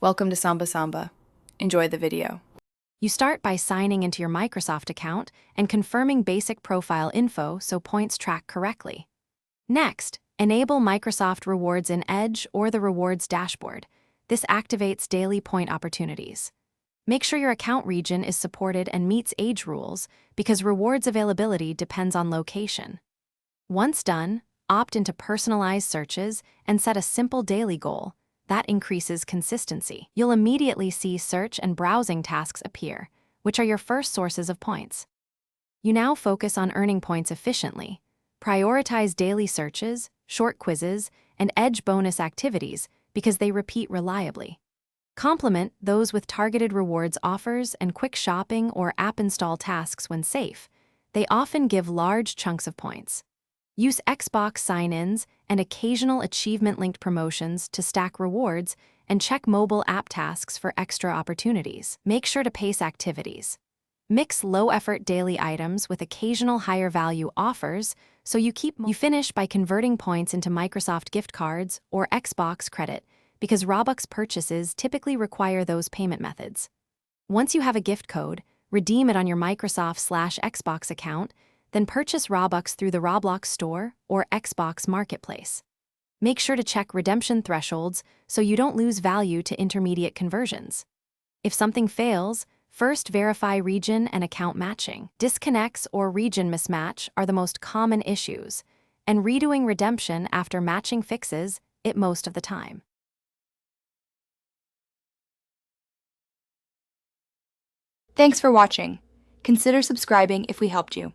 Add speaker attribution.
Speaker 1: Welcome to Samba Samba. Enjoy the video.
Speaker 2: You start by signing into your Microsoft account and confirming basic profile info so points track correctly. Next, enable Microsoft Rewards in Edge or the Rewards dashboard. This activates daily point opportunities. Make sure your account region is supported and meets age rules because rewards availability depends on location. Once done, opt into personalized searches and set a simple daily goal. That increases consistency. You'll immediately see search and browsing tasks appear, which are your first sources of points. You now focus on earning points efficiently. Prioritize daily searches, short quizzes, and edge bonus activities because they repeat reliably. Complement those with targeted rewards offers and quick shopping or app install tasks when safe. They often give large chunks of points. Use Xbox sign-ins and occasional achievement-linked promotions to stack rewards and check mobile app tasks for extra opportunities. Make sure to pace activities. Mix low-effort daily items with occasional higher-value offers so you finish by converting points into Microsoft gift cards or Xbox credit because Robux purchases typically require those payment methods. Once you have a gift code, redeem it on your Microsoft/Xbox account, then purchase Robux through the Roblox store or Xbox Marketplace. Make sure to check redemption thresholds so you don't lose value to intermediate conversions. If something fails, first verify region and account matching. Disconnects or region mismatch are the most common issues, and redoing redemption after matching fixes it most of the time.
Speaker 3: Thanks for watching. Consider subscribing if we helped you.